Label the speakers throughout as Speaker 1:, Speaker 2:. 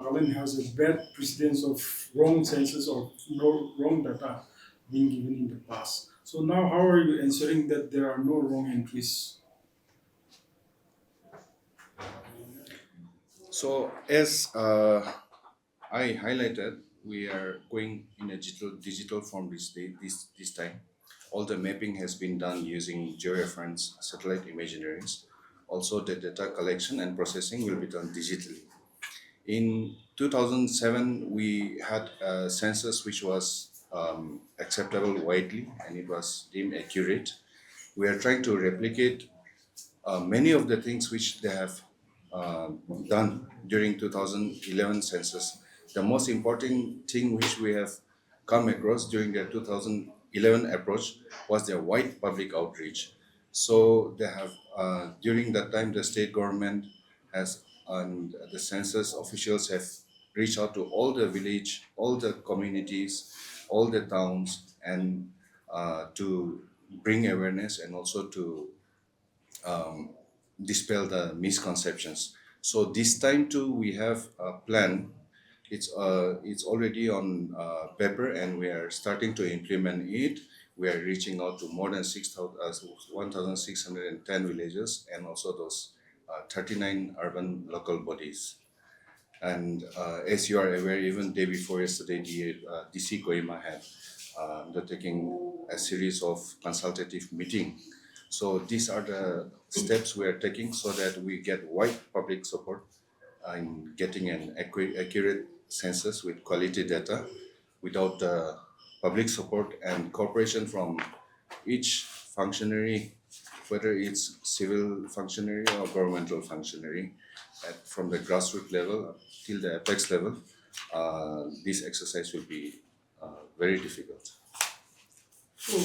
Speaker 1: Nagaland has a bad precedence of wrong census or no wrong data being given in the past. So now, how are you ensuring that there are no wrong entries?
Speaker 2: So as I highlighted, we are going in a digital form this time. All the mapping has been done using georeference satellite imaginaries. Also, the data collection and processing will be done digitally. In 2007, we had a census which was acceptable widely and it was deemed accurate. We are trying to replicate many of the things which they have uh, done during 2011 census. The most important thing which we have come across during the 2011 approach was their wide public outreach. So they have during that time the state government has and the census officials have reached out to all the village, all the communities, all the towns, and to bring awareness and also to dispel the misconceptions. So this time too, we have a plan. It's already on paper, and we are starting to implement it. We are reaching out to more than 1,610 villages and also those 39 urban local bodies. And as you are aware, even day before yesterday, the DC Kohima had undertaking a series of consultative meeting. So these are the steps we are taking so that we get wide public support in getting an accurate census with quality data without public support and cooperation from each functionary, whether it's civil functionary or governmental functionary, from the grassroots level till the apex level. This exercise will be very difficult.
Speaker 1: So,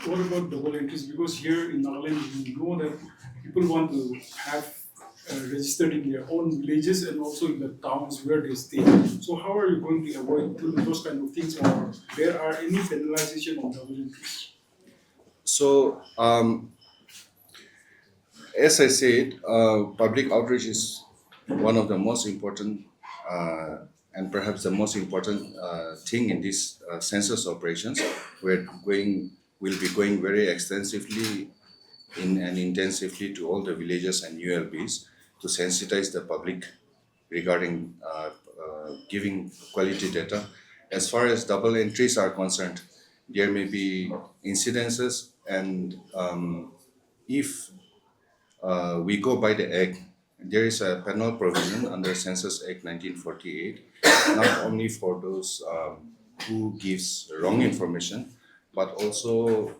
Speaker 1: what about double entries? Because here in Nagaland, we know that people want to have registered in their own villages and also in the towns where they stay. So, how are you going to avoid those kind of things, or there are any penalization on double entries?
Speaker 2: So, as I said, public outreach is one of the most important and perhaps the most important thing in this census operations. We'll be going very extensively in and intensively to all the villages and ULBs to sensitize the public regarding giving quality data. As far as double entries are concerned, there may be incidences, and if we go by the Act, there is a penal provision under Census Act 1948, not only for those who gives wrong information, but also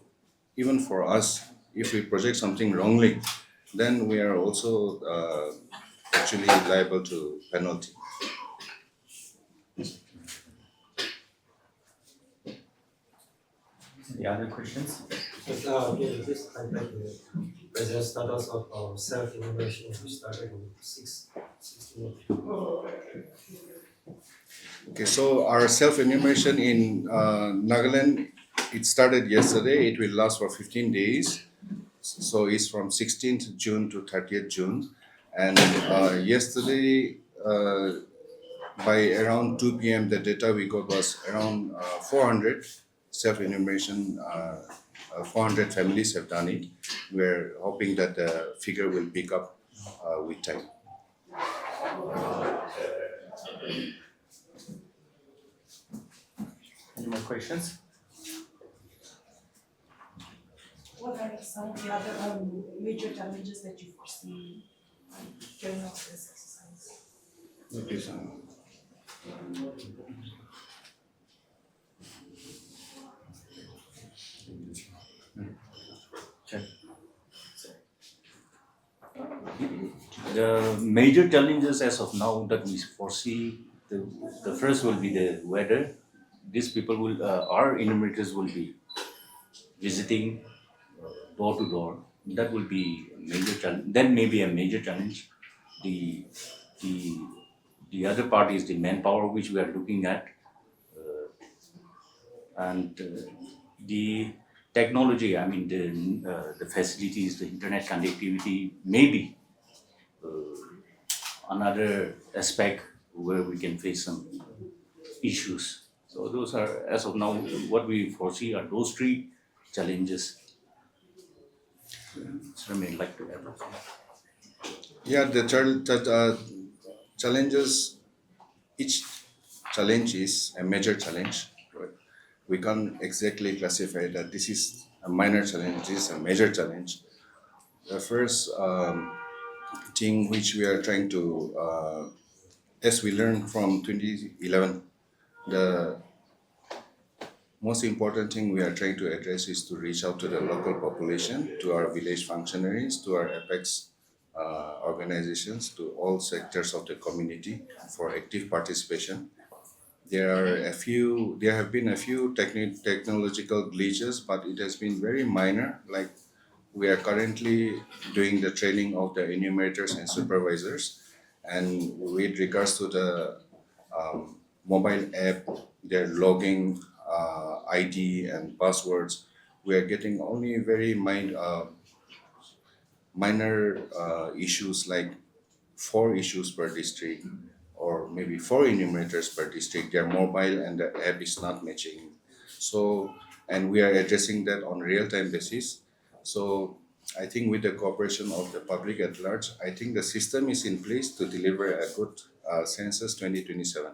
Speaker 2: even for us, if we project something wrongly, then we are also actually liable to penalty.
Speaker 3: Any other questions?
Speaker 4: Yes, yeah, this highlight the present status of self-enumeration which started in 16.
Speaker 2: Okay, so our self-enumeration in Nagaland, it started yesterday. It will last for 15 days. So it's from 16th June to 30th June. And yesterday, by around 2 p.m., the data we got was around 400 self-enumeration. 400 families have done it. We're hoping that the figure will pick up with time.
Speaker 3: Any more questions?
Speaker 5: What are some of the other major challenges that you foresee carrying out this exercise?
Speaker 2: Okay, so
Speaker 3: Check. The major challenges as of now that we foresee, the first will be the weather. These people will, our enumerators will be visiting door to door. That will be a major challenge. That may be a major challenge. The the the other part is the manpower which we are looking at, and the technology. I mean the facilities, the internet connectivity. Maybe another aspect where we can face some issues. So those are, as of now, what we foresee are those three challenges. So I may like to add.
Speaker 2: Yeah, challenges, each challenge is a major challenge. Right? We can't exactly classify that this is a minor challenge, this is a major challenge. The first thing which we are trying to, as we learned from 2011, the most important thing we are trying to address is to reach out to the local population, to our village functionaries, to our apex organizations, to all sectors of the community for active participation. There have been a few technological glitches, but it has been very minor. Like we are currently doing the training of the enumerators and supervisors, and with regards to the mobile app, their logging ID and passwords, we are getting only very minor issues like 4 issues per district or maybe 4 enumerators per district. They're mobile and the app is not matching. So, and we are addressing that on real-time basis. So I think with the cooperation of the public at large, I think the system is in place to deliver a good census 2027.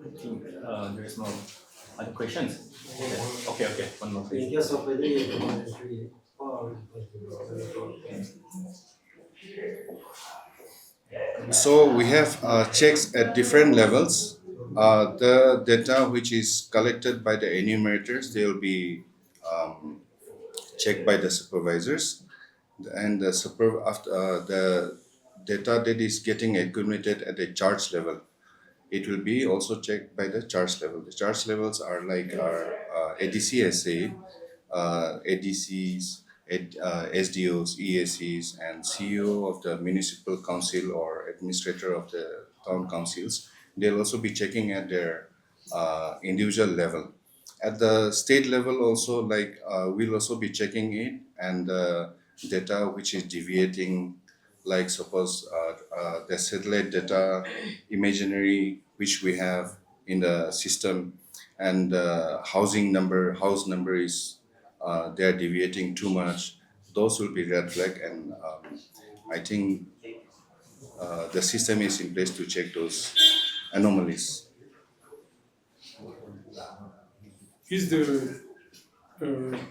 Speaker 6: I think there's no other questions. Okay, one more
Speaker 4: In
Speaker 6: question.
Speaker 4: case of whether you have more than 3, how are we going to
Speaker 2: So we have checks at different levels. The data which is collected by the enumerators, they will be checked by the supervisors, and the data that is getting accumulated at the charge level, it will be also checked by the charge level. The charge levels are like our ADCSA, ADCs, SDOs, EACs, and CEO of the municipal council or administrator of the town councils. They'll also be checking at their individual level. At the state level also, like we'll also be checking it, and the data which is deviating, like suppose the satellite data imaginary which we have in the system, and house number is they're deviating too much. Those will be red flag, and I think the system is in place to check those anomalies.
Speaker 1: Is the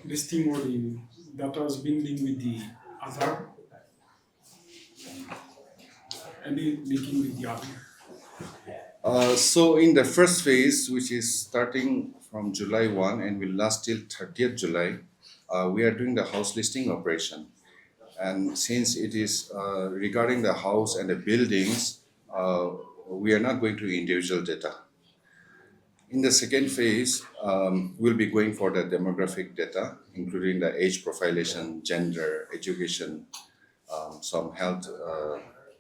Speaker 1: listing or the data has been linked with the Aadhaar? Any linking with the Aadhaar?
Speaker 2: So in the first phase, which is starting from July 1 and will last till 30th July, we are doing the house listing operation. And since it is regarding the house and the buildings, we are not going to individual data. In the second phase, we'll be going for the demographic data, including the age profilation, gender, education, some health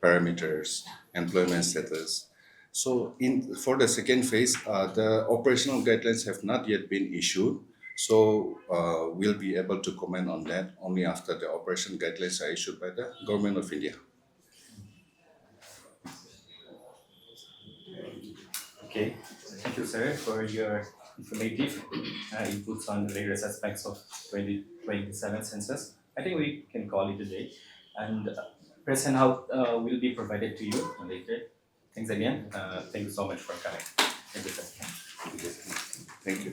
Speaker 2: parameters, employment status. So for the second phase, the operational guidelines have not yet been issued. So we'll be able to comment on that only after the operation guidelines are issued by the Government of India.
Speaker 6: Okay, thank you, sir, for your informative inputs on the various aspects of 2027 census. I think we can call it a day, and press and out will be provided to you later. Thanks again. Thank you so much for coming. Thank you, sir.
Speaker 2: Thank you.